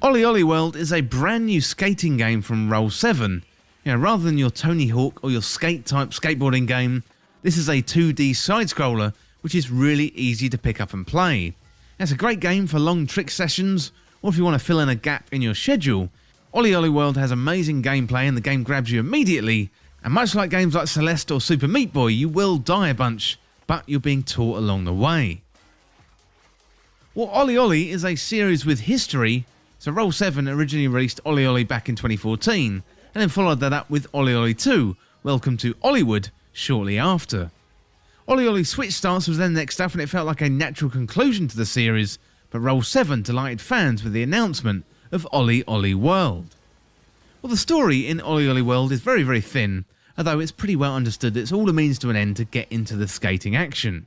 Olli Olli World is a brand new skating game from Roll7. Rather than your Tony Hawk or your skate-type skateboarding game, this is a 2D side-scroller which is really easy to pick up and play. It's a great game for long trick sessions, or if you want to fill in a gap in your schedule. Olli Olli World has amazing gameplay and the game grabs you immediately, and much like games like Celeste or Super Meat Boy, you will die a bunch, but you're being taught along the way. Well, Olli Olli is a series with history, so Roll7 originally released Olli Olli back in 2014, and then followed that up with Olli Olli 2, Welcome to Olliwood, shortly after. Olli Olli Switch Stars was then next up, and it felt like a natural conclusion to the series, but Roll7 delighted fans with the announcement of Olli Olli World. Well, the story in Olli Olli World is very, very thin, although it's pretty well understood that it's all a means to an end to get into the skating action.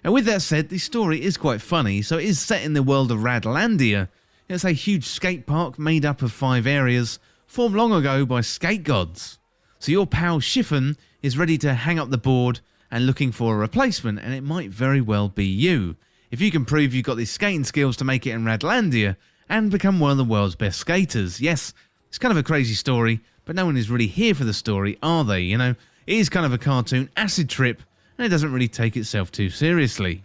And with that said, the story is quite funny, so it is set in the world of Radlandia. It's a huge skate park made up of 5 areas, formed long ago by skate gods. So your pal Chiffon is ready to hang up the board and looking for a replacement, and it might very well be you, if you can prove you've got the skating skills to make it in Radlandia and become one of the world's best skaters. Yes, it's kind of a crazy story, but no one is really here for the story, are they? It is kind of a cartoon acid trip, and it doesn't really take itself too seriously.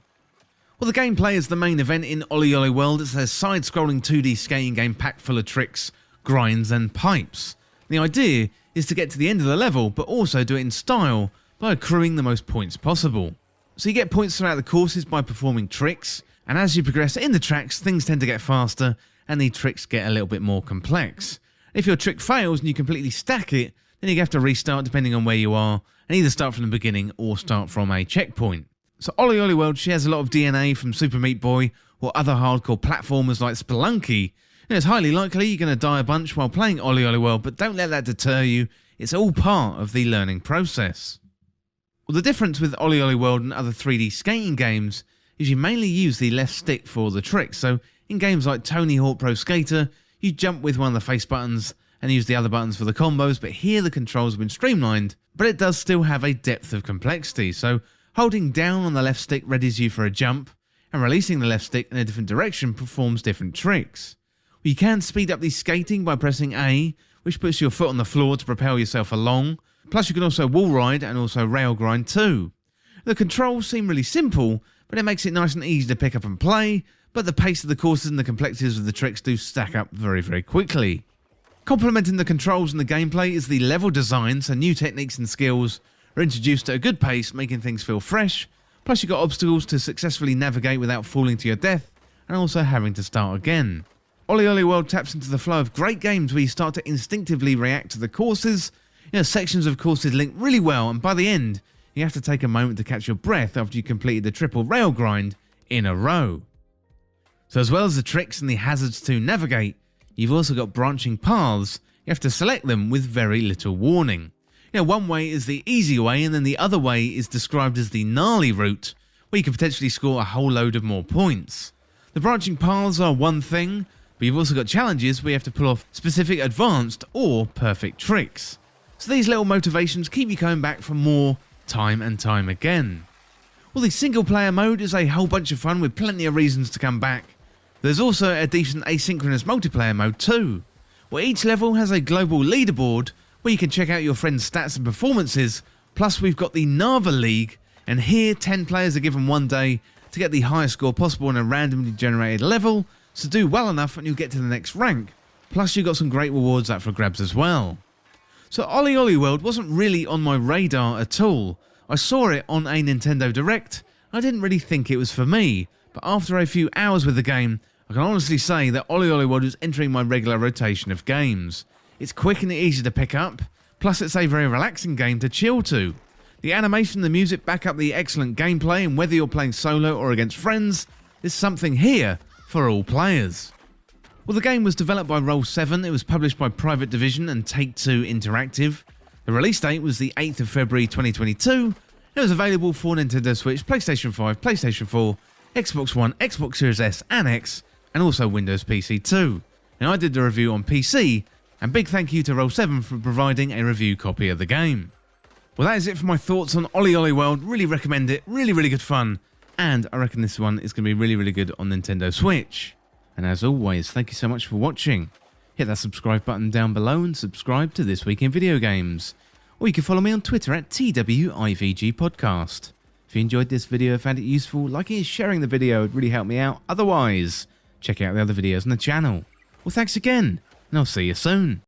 Well, the gameplay is the main event in Olli Olli World. It's a side-scrolling 2D skating game packed full of tricks, grinds and pipes. The idea is to get to the end of the level, but also do it in style by accruing the most points possible. So you get points throughout the courses by performing tricks, and as you progress in the tracks, things tend to get faster and the tricks get a little bit more complex. If your trick fails and you completely stack it, then you have to restart depending on where you are, and either start from the beginning or start from a checkpoint. So Olli Olli World shares a lot of DNA from Super Meat Boy or other hardcore platformers like Spelunky. It's highly likely you're going to die a bunch while playing Olli Olli World, but don't let that deter you. It's all part of the learning process. Well, the difference with Olli Olli World and other 3D skating games is you mainly use the left stick for the tricks. So in games like Tony Hawk Pro Skater, you jump with one of the face buttons and use the other buttons for the combos, but here the controls have been streamlined, but it does still have a depth of complexity. So holding down on the left stick readies you for a jump, and releasing the left stick in a different direction performs different tricks. You can speed up the skating by pressing A, which puts your foot on the floor to propel yourself along. Plus you can also wall ride and also rail grind too. The controls seem really simple, but it makes it nice and easy to pick up and play, but the pace of the courses and the complexities of the tricks do stack up very, very quickly. Complementing the controls and the gameplay is the level design, so new techniques and skills are introduced at a good pace, making things feel fresh. Plus you've got obstacles to successfully navigate without falling to your death, and also having to start again. Olli Olli World taps into the flow of great games where you start to instinctively react to the courses. Sections of courses link really well, and by the end, you have to take a moment to catch your breath after you completed the triple rail grind in a row. So as well as the tricks and the hazards to navigate, you've also got branching paths. You have to select them with very little warning. One way is the easy way, and then the other way is described as the gnarly route, where you can potentially score a whole load of more points. The branching paths are one thing, but you've also got challenges where you have to pull off specific advanced or perfect tricks. So these little motivations keep you coming back for more time and time again. Well, the single player mode is a whole bunch of fun with plenty of reasons to come back. There's also a decent asynchronous multiplayer mode too, where each level has a global leaderboard where you can check out your friends' stats and performances. Plus we've got the Nava League, and here 10 players are given one day to get the highest score possible in a randomly generated level, so do well enough and you'll get to the next rank. Plus you've got some great rewards up for grabs as well. So Olli Olli World wasn't really on my radar at all. I saw it on a Nintendo Direct. I didn't really think it was for me, but after a few hours with the game, I can honestly say that Olli Olli World is entering my regular rotation of games. It's quick and easy to pick up, plus it's a very relaxing game to chill to. The animation and the music back up the excellent gameplay, and whether you're playing solo or against friends, there's something here for all players. Well, the game was developed by Roll7, it was published by Private Division and Take-Two Interactive. The release date was the 8th of February 2022, and it was available for Nintendo Switch, PlayStation 5, PlayStation 4, Xbox One, Xbox Series S and X, and also Windows PC too. Now I did the review on PC, and big thank you to Roll7 for providing a review copy of the game. Well, that is it for my thoughts on Olli Olli World. Really recommend it, really good fun, and I reckon this one is going to be really good on Nintendo Switch. And as always, thank you so much for watching. Hit that subscribe button down below and subscribe to This Week in Video Games. Or you can follow me on Twitter at TWIVG Podcast. If you enjoyed this video and found it useful, liking and sharing the video would really help me out. Otherwise, check out the other videos on the channel. Well, thanks again, and I'll see you soon.